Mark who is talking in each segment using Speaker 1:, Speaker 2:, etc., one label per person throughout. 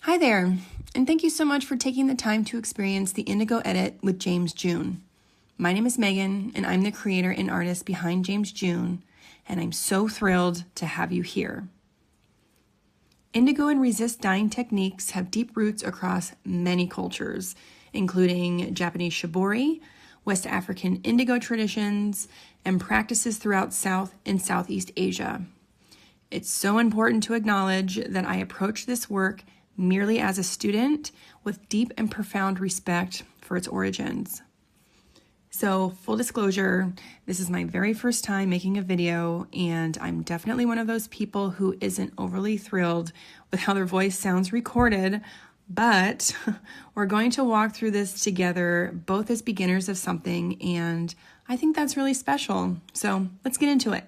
Speaker 1: Hi there, and thank you so much for taking the time to experience the Indigo Edit with James June. My name is Megan, and I'm the creator and artist behind James June, and I'm so thrilled to have you here. Indigo and resist dyeing techniques have deep roots across many cultures, including Japanese Shibori, West African indigo traditions, and practices throughout South and Southeast Asia. It's so important to acknowledge that I approach this work merely as a student with deep and profound respect for its origins. So, full disclosure, this is my very first time making a video, and I'm definitely one of those people who isn't overly thrilled with how their voice sounds recorded, but we're going to walk through this together, both as beginners of something, and I think that's really special. So, let's get into it.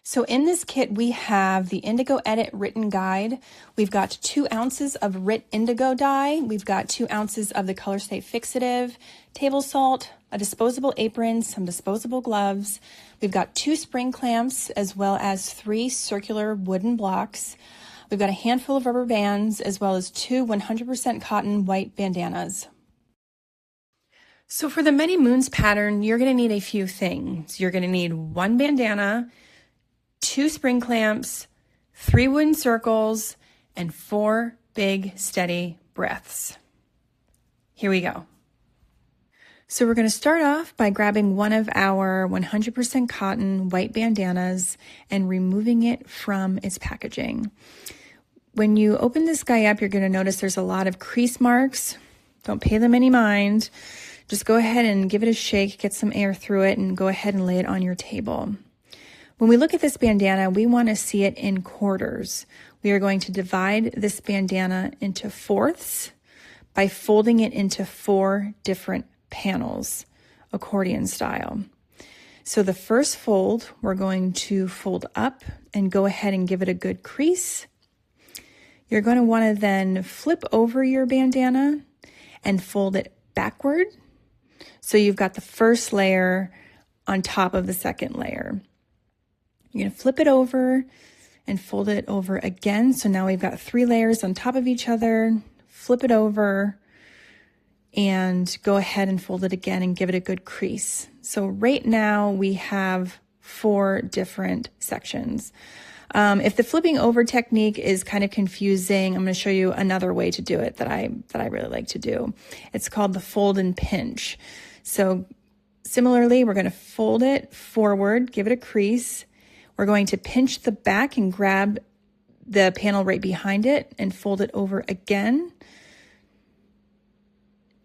Speaker 1: So in this kit, we have the Indigo Edit written guide. We've got 2 ounces of Rit indigo dye. We've got 2 ounces of the Color Stay fixative, table salt, a disposable apron, some disposable gloves. We've got 2 spring clamps, as well as 3 circular wooden blocks. We've got a handful of rubber bands, as well as 2 100% cotton white bandanas. So for the Many Moons pattern, you're going to need a few things. You're going to need 1 bandana, 2 spring clamps, 3 wooden circles, and 4 big, steady breaths. Here we go. So we're going to start off by grabbing one of our 100% cotton white bandanas and removing it from its packaging. When you open this guy up, you're going to notice there's a lot of crease marks. Don't pay them any mind. Just go ahead and give it a shake, get some air through it, and go ahead and lay it on your table. When we look at this bandana, we want to see it in quarters. We are going to divide this bandana into fourths by folding it into 4 different panels, accordion style. So the first fold, we're going to fold up and go ahead and give it a good crease. You're going to want to then flip over your bandana and fold it backward. So you've got the first layer on top of the second layer. You're going to flip it over and fold it over again. So now we've got 3 layers on top of each other. Flip it over and go ahead and fold it again and give it a good crease. So right now we have 4 different sections. If the flipping over technique is kind of confusing, I'm going to show you another way to do it that I really like to do. It's called the fold and pinch. So similarly, we're going to fold it forward, give it a crease. We're going to pinch the back and grab the panel right behind it and fold it over again.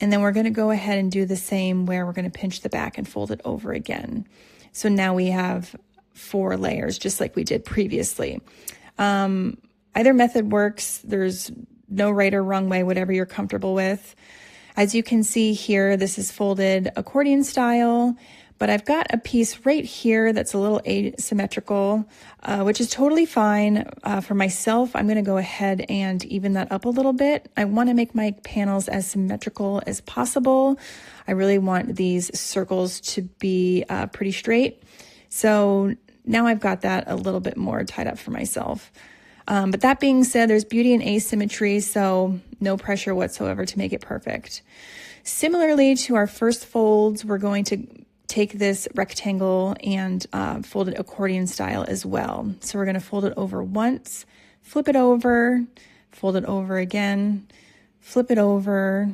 Speaker 1: And then we're going to go ahead and do the same where we're going to pinch the back and fold it over again. So now we have 4 layers, just like we did previously. Either method works. There's no right or wrong way, whatever you're comfortable with. As you can see here, this is folded accordion style. But I've got a piece right here that's a little asymmetrical, which is totally fine. For myself, I'm going to go ahead and even that up a little bit. I want to make my panels as symmetrical as possible. I really want these circles to be pretty straight. So now I've got that a little bit more tied up for myself. But that being said, there's beauty in asymmetry, so no pressure whatsoever to make it perfect. Similarly to our first folds, we're going to take this rectangle and fold it accordion style as well. So we're going to fold it over once, flip it over, fold it over again, flip it over,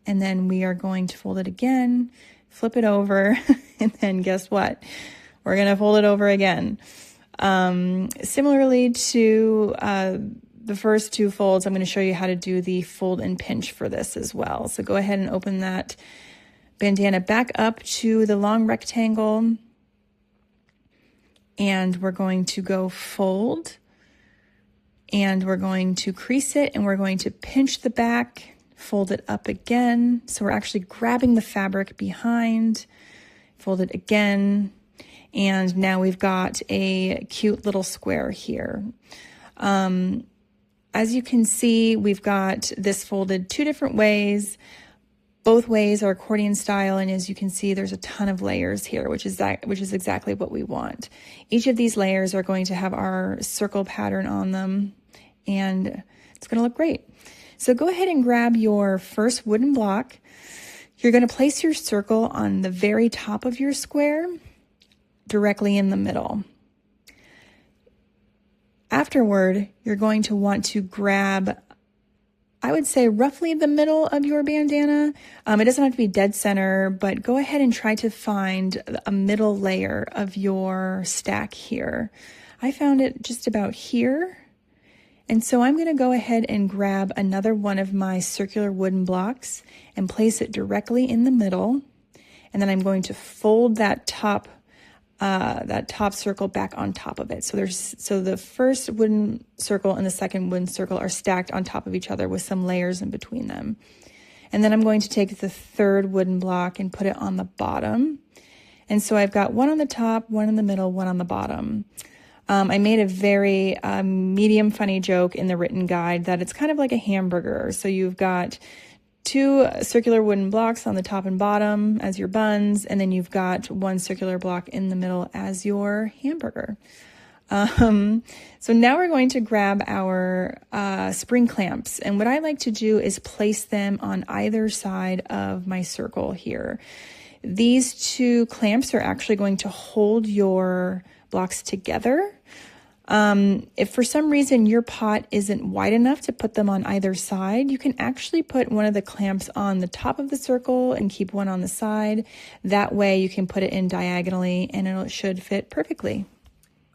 Speaker 1: and then we are going to fold it again, flip it over, and then guess what? We're going to fold it over again. Similarly to the first 2 folds, I'm going to show you how to do the fold and pinch for this as well. So go ahead and open that bandana back up to the long rectangle, and we're going to go fold, and we're going to crease it, and we're going to pinch the back, fold it up again. So we're actually grabbing the fabric behind, fold it again, and now we've got a cute little square here. As you can see, we've got this folded 2 different ways. Both ways are accordion style, and as you can see, there's a ton of layers here, which is exactly what we want. Each of these layers are going to have our circle pattern on them, and it's going to look great. So go ahead and grab your first wooden block. You're going to place your circle on the very top of your square, directly in the middle. Afterward, you're going to want to grab, I would say, roughly the middle of your bandana. It doesn't have to be dead center, but go ahead and try to find a middle layer of your stack here. I found it just about here. And so I'm going to go ahead and grab another one of my circular wooden blocks and place it directly in the middle. And then I'm going to fold that top circle back on top of it. So the first wooden circle and the second wooden circle are stacked on top of each other with some layers in between them. And then I'm going to take the third wooden block and put it on the bottom. And so I've got one on the top, one in the middle, one on the bottom. I made a very medium funny joke in the written guide that it's kind of like a hamburger. So you've got two circular wooden blocks on the top and bottom as your buns, and then you've got one circular block in the middle as your hamburger. So now we're going to grab our spring clamps, and what I like to do is place them on either side of my circle here. These two clamps are actually going to hold your blocks together. If for some reason your pot isn't wide enough to put them on either side, you can actually put one of the clamps on the top of the circle and keep one on the side. That way you can put it in diagonally and it should fit perfectly.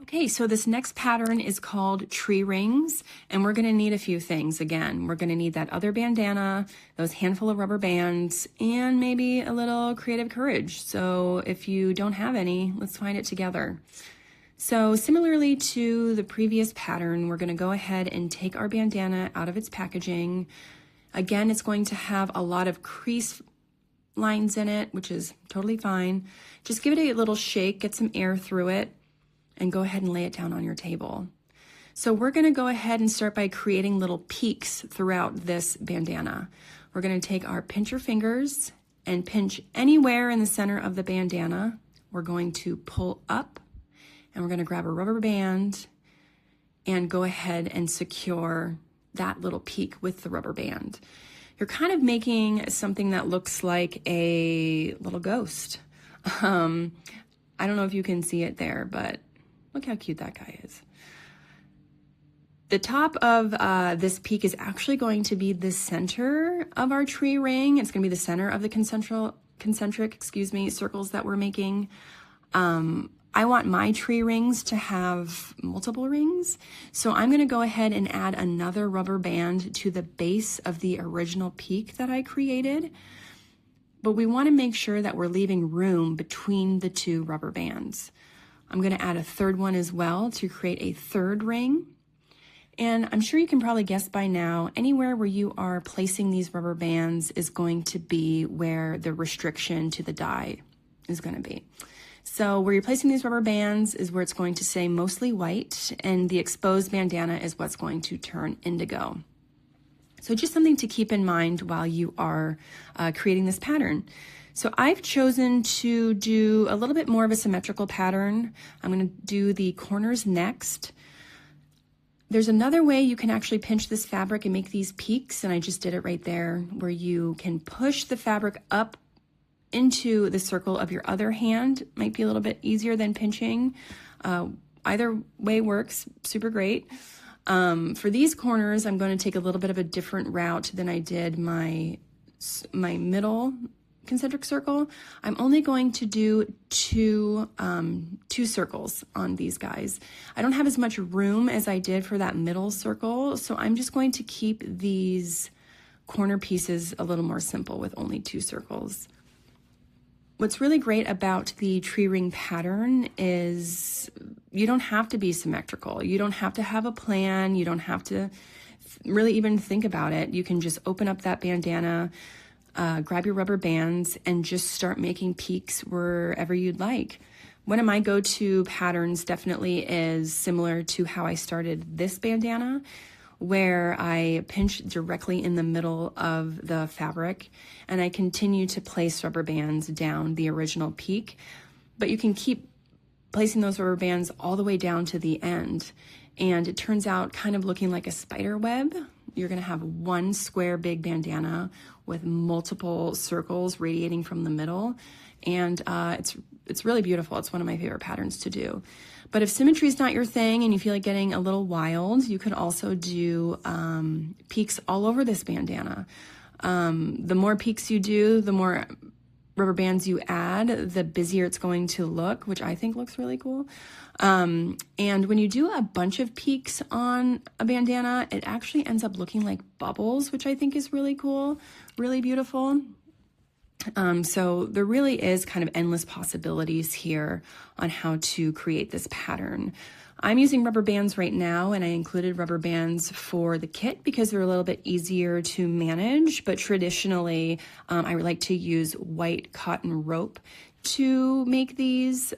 Speaker 1: Okay, so this next pattern is called tree rings, and we're gonna need a few things. Again, we're gonna need that other bandana, those handful of rubber bands, and maybe a little creative courage. So if you don't have any, let's find it together. So similarly to the previous pattern, we're gonna go ahead and take our bandana out of its packaging. Again, it's going to have a lot of crease lines in it, which is totally fine. Just give it a little shake, get some air through it, and go ahead and lay it down on your table. So we're gonna go ahead and start by creating little peaks throughout this bandana. We're gonna take our pincher fingers and pinch anywhere in the center of the bandana. We're going to pull up, and we're gonna grab a rubber band and go ahead and secure that little peak with the rubber band. You're kind of making something that looks like a little ghost. I don't know if you can see it there, but look how cute that guy is. The top of this peak is actually going to be the center of our tree ring. It's gonna be the center of the concentric circles that we're making. I want my tree rings to have multiple rings. So I'm gonna go ahead and add another rubber band to the base of the original peak that I created. But we wanna make sure that we're leaving room between the two rubber bands. I'm gonna add a third one as well to create a third ring. And I'm sure you can probably guess by now, anywhere where you are placing these rubber bands is going to be where the restriction to the dye is gonna be. So where you're placing these rubber bands is where it's going to say mostly white, and the exposed bandana is what's going to turn indigo. So just something to keep in mind while you are creating this pattern. So I've chosen to do a little bit more of a symmetrical pattern. I'm gonna do the corners next. There's another way you can actually pinch this fabric and make these peaks, and I just did it right there, where you can push the fabric up into the circle of your other hand. Might be a little bit easier than pinching. Either way works, super great. For these corners, I'm going to take a little bit of a different route than I did my middle concentric circle. I'm only going to do two circles on these guys. I don't have as much room as I did for that middle circle, so I'm just going to keep these corner pieces a little more simple with only two circles. What's really great about the tree ring pattern is you don't have to be symmetrical. You don't have to have a plan. You don't have to really even think about it. You can just open up that bandana, grab your rubber bands, and just start making peaks wherever you'd like. One of my go-to patterns definitely is similar to how I started this bandana, where I pinch directly in the middle of the fabric, and I continue to place rubber bands down the original peak, but you can keep placing those rubber bands all the way down to the end, and it turns out kind of looking like a spider web. You're gonna have one square big bandana with multiple circles radiating from the middle, and it's really beautiful. It's one of my favorite patterns to do. But if symmetry is not your thing and you feel like getting a little wild, you could also do peaks all over this bandana. The more peaks you do, the more rubber bands you add, the busier it's going to look, which I think looks really cool. And when you do a bunch of peaks on a bandana, it actually ends up looking like bubbles, which I think is really cool, really beautiful. So there really is kind of endless possibilities here on how to create this pattern. I'm using rubber bands right now, and I included rubber bands for the kit because they're a little bit easier to manage, but traditionally I like to use white cotton rope to make these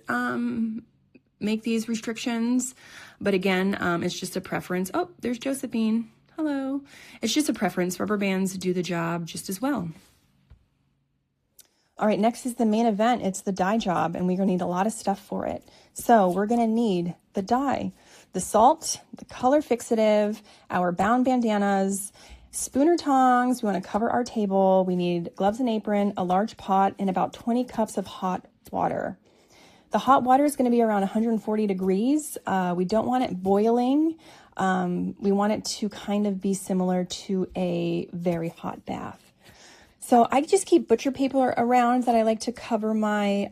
Speaker 1: restrictions. But again, it's just a preference. Oh, there's Josephine. Hello. It's just a preference. Rubber bands do the job just as well. All right, next is the main event. It's the dye job, and we're gonna need a lot of stuff for it. So we're gonna need the dye, the salt, the color fixative, our bound bandanas, spooner tongs. We wanna cover our table. We need gloves and apron, a large pot, and about 20 cups of hot water. The hot water is gonna be around 140 degrees. We don't want it boiling. We want it to kind of be similar to a very hot bath. So I just keep butcher paper around that I like to cover my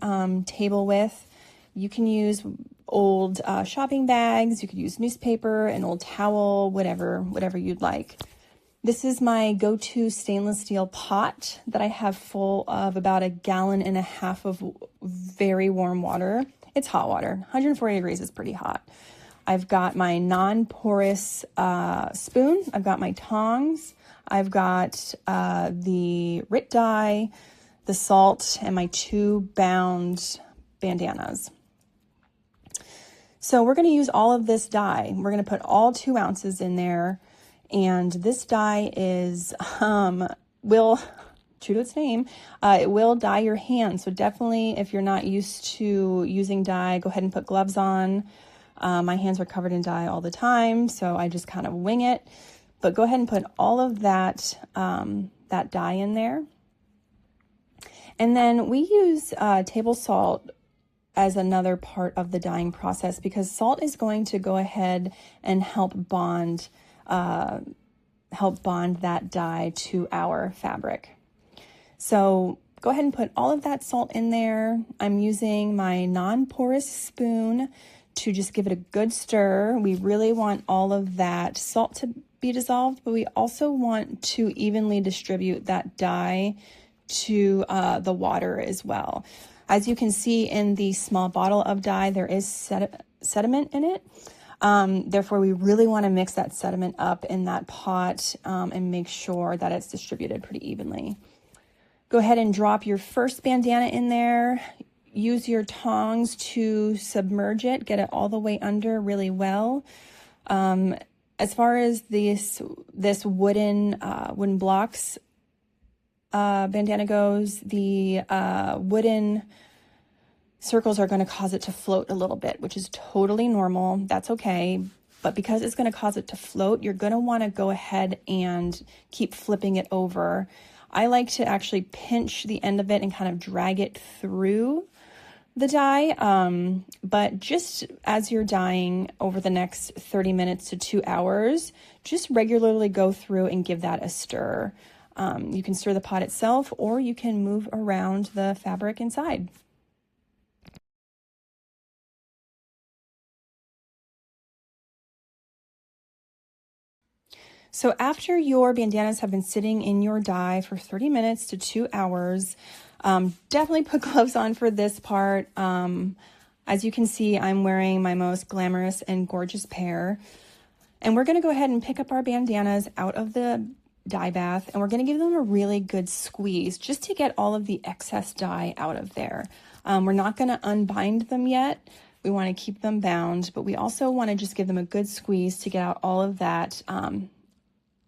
Speaker 1: table with. You can use old shopping bags, you could use newspaper, an old towel, whatever you'd like. This is my go-to stainless steel pot that I have full of about 1.5 gallons of very warm water. It's hot water. 140 degrees is pretty hot. I've got my non-porous spoon. I've got my tongs. I've got the RIT dye, the salt, and my 2 bound bandanas. So we're going to use all of this dye. We're going to put all 2 ounces in there. And this dye is, will, true to its name, it will dye your hands. So definitely, if you're not used to using dye, go ahead and put gloves on. My hands are covered in dye all the time, so I just kind of wing it. But go ahead and put all of that, that dye in there. And then we use table salt as another part of the dyeing process because salt is going to go ahead and help bond that dye to our fabric. So go ahead and put all of that salt in there. I'm using my non-porous spoon to just give it a good stir. We really want all of that salt to be dissolved, but we also want to evenly distribute that dye to the water as well. As you can see in the small bottle of dye, there is sediment in it. Therefore, we really want to mix that sediment up in that pot and make sure that it's distributed pretty evenly. Go ahead and drop your first bandana in there. Use your tongs to submerge it, get it all the way under really well. As far as this wooden blocks bandana goes, the wooden circles are going to cause it to float a little bit, which is totally normal. That's okay. But because it's going to cause it to float, you're going to want to go ahead and keep flipping it over. I like to actually pinch the end of it and kind of drag it through the dye, but just as you're dyeing over the next 30 minutes to 2 hours, just regularly go through and give that a stir. You can stir the pot itself, or you can move around the fabric inside. So after your bandanas have been sitting in your dye for 30 minutes to 2 hours, definitely put gloves on for this part. As you can see, I'm wearing my most glamorous and gorgeous pair. And we're going to go ahead and pick up our bandanas out of the dye bath, and we're going to give them a really good squeeze just to get all of the excess dye out of there. We're not going to unbind them yet. We want to keep them bound, but we also want to just give them a good squeeze to get out all of that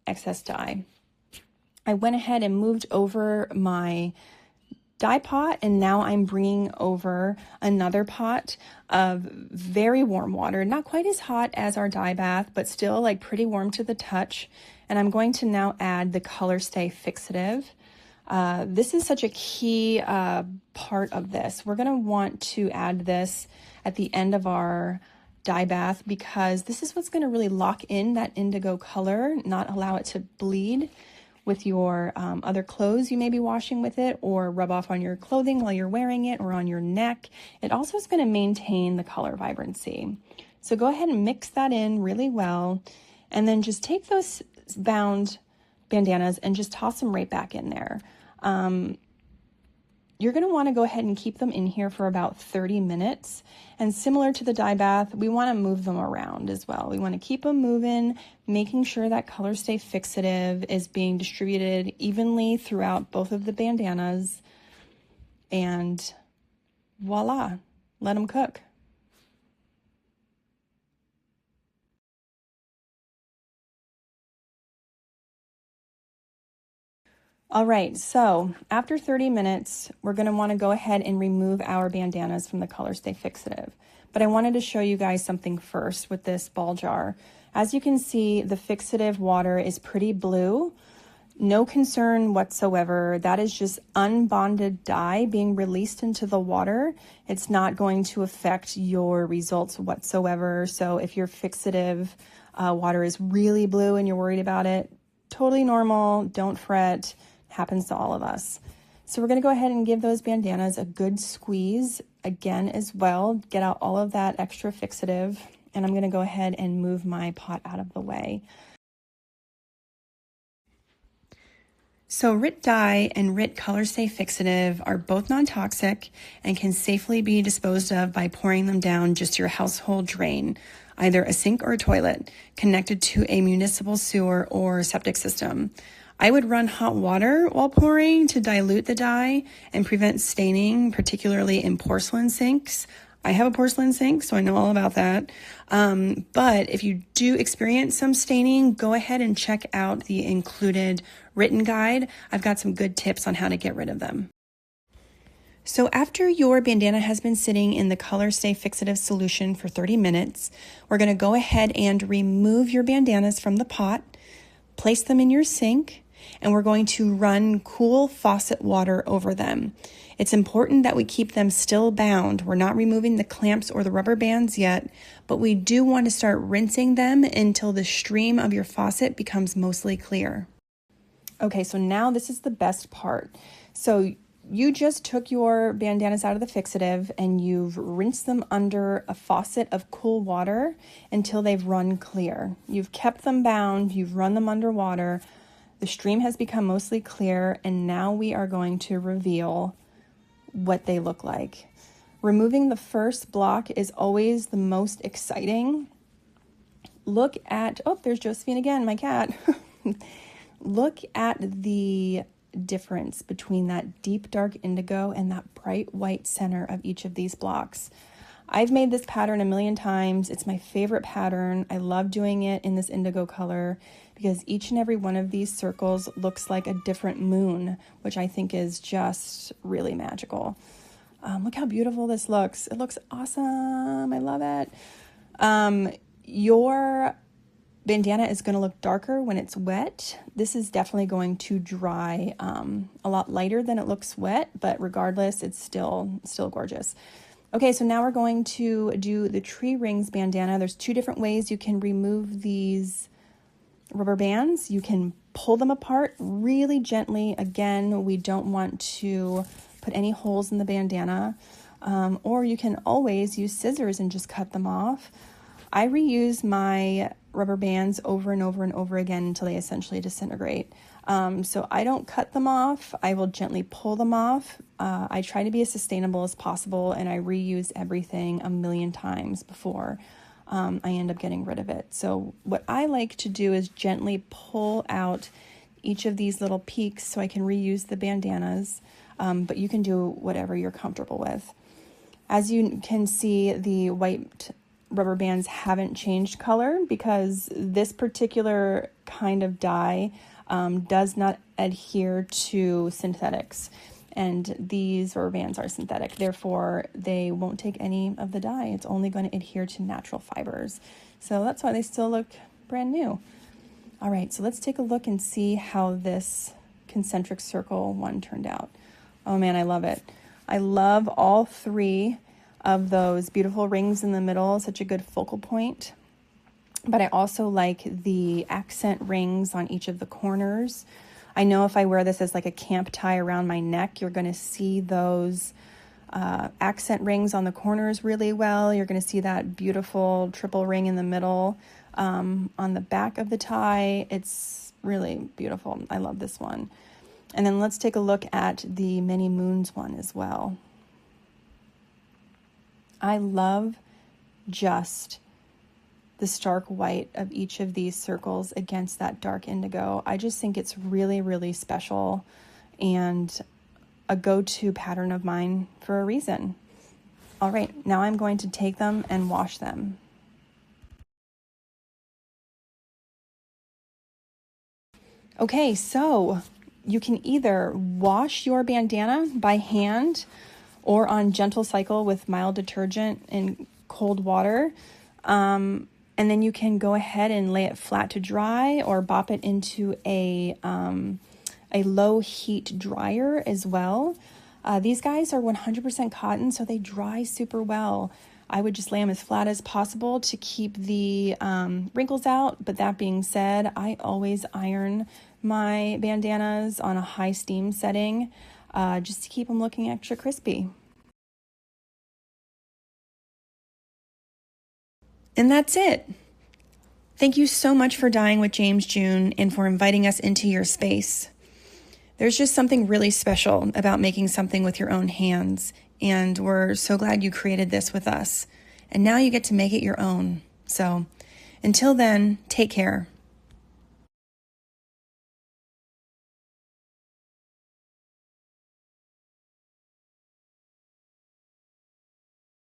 Speaker 1: excess dye. I went ahead and moved over my dye pot, and now I'm bringing over another pot of very warm water, not quite as hot as our dye bath, but still like pretty warm to the touch. And I'm going to now add the Color Stay Fixative. This is such a key part of this. We're going to want to add this at the end of our dye bath because this is what's going to really lock in that indigo color, not allow it to bleed with your other clothes you may be washing with it, or rub off on your clothing while you're wearing it, or on your neck. It also is going to maintain the color vibrancy. So go ahead and mix that in really well, and then just take those bound bandanas and just toss them right back in there. You're going to want to go ahead and keep them in here for about 30 minutes. And similar to the dye bath, we want to move them around as well. We want to keep them moving, making sure that Color Stay Fixative is being distributed evenly throughout both of the bandanas. And voila, let them cook. All right, so after 30 minutes, we're going to want to go ahead and remove our bandanas from the Color Stay Fixative. But I wanted to show you guys something first with this ball jar. As you can see, the fixative water is pretty blue. No concern whatsoever. That is just unbonded dye being released into the water. It's not going to affect your results whatsoever. So if your fixative water is really blue and you're worried about it, totally normal. Don't fret. Happens to all of us. So we're going to go ahead and give those bandanas a good squeeze again as well. Get out all of that extra fixative. And I'm going to go ahead and move my pot out of the way. So RIT dye and RIT Color Stay Fixative are both non-toxic and can safely be disposed of by pouring them down just your household drain, either a sink or a toilet, connected to a municipal sewer or septic system. I would run hot water while pouring to dilute the dye and prevent staining, particularly in porcelain sinks. I have a porcelain sink, so I know all about that. But if you do experience some staining, go ahead and check out the included written guide. I've got some good tips on how to get rid of them. So after your bandana has been sitting in the Color Stay Fixative solution for 30 minutes, we're going to go ahead and remove your bandanas from the pot, place them in your sink, and we're going to run cool faucet water over them. It's important that we keep them still bound. We're not removing the clamps or the rubber bands yet, but we do want to start rinsing them until the stream of your faucet becomes mostly clear. Okay, so now this is the best part. So you just took your bandanas out of the fixative and you've rinsed them under a faucet of cool water until they've run clear. You've kept them bound, you've run them under water, the stream has become mostly clear, and now we are going to reveal what they look like. Removing the first block is always the most exciting. Look at, oh, there's Josephine again, my cat. Look at the difference between that deep dark indigo and that bright white center of each of these blocks. I've made this pattern a million times. It's my favorite pattern. I love doing it in this indigo color because each and every one of these circles looks like a different moon, which I think is just really magical. Look how beautiful this looks. It looks awesome. I love it. Your bandana is going to look darker when it's wet. This is definitely going to dry a lot lighter than it looks wet, but regardless, it's still gorgeous. Okay, so now we're going to do the tree rings bandana. There's two different ways you can remove these rubber bands. You can pull them apart really gently. Again, we don't want to put any holes in the bandana. Or you can always use scissors and just cut them off. I reuse my rubber bands over and over and over again until they essentially disintegrate. So I don't cut them off. I will gently pull them off. I try to be as sustainable as possible, and I reuse everything a million times before I end up getting rid of it. So what I like to do is gently pull out each of these little peaks so I can reuse the bandanas, but you can do whatever you're comfortable with. As you can see, the white rubber bands haven't changed color because this particular kind of dye does not adhere to synthetics. And these rubber bands are synthetic, therefore they won't take any of the dye. It's only going to adhere to natural fibers. So that's why they still look brand new. All right, so let's take a look and see how this concentric circle one turned out. Oh man, I love it. I love all three of those beautiful rings in the middle, such a good focal point. But I also like the accent rings on each of the corners. I know if I wear this as like a camp tie around my neck, you're going to see those accent rings on the corners really well. You're going to see that beautiful triple ring in the middle on the back of the tie. It's really beautiful. I love this one. And then let's take a look at the Many Moons one as well. I love just the stark white of each of these circles against that dark indigo. I just think it's really, really special and a go-to pattern of mine for a reason. All right, now I'm going to take them and wash them. Okay, so you can either wash your bandana by hand or on gentle cycle with mild detergent in cold water. And then you can go ahead and lay it flat to dry or bop it into a low heat dryer as well. These guys are 100% cotton, so they dry super well. I would just lay them as flat as possible to keep the wrinkles out. But that being said, I always iron my bandanas on a high steam setting just to keep them looking extra crispy. And that's it. Thank you so much for dyeing with James June and for inviting us into your space. There's just something really special about making something with your own hands, and we're so glad you created this with us. And now you get to make it your own. So until then, take care.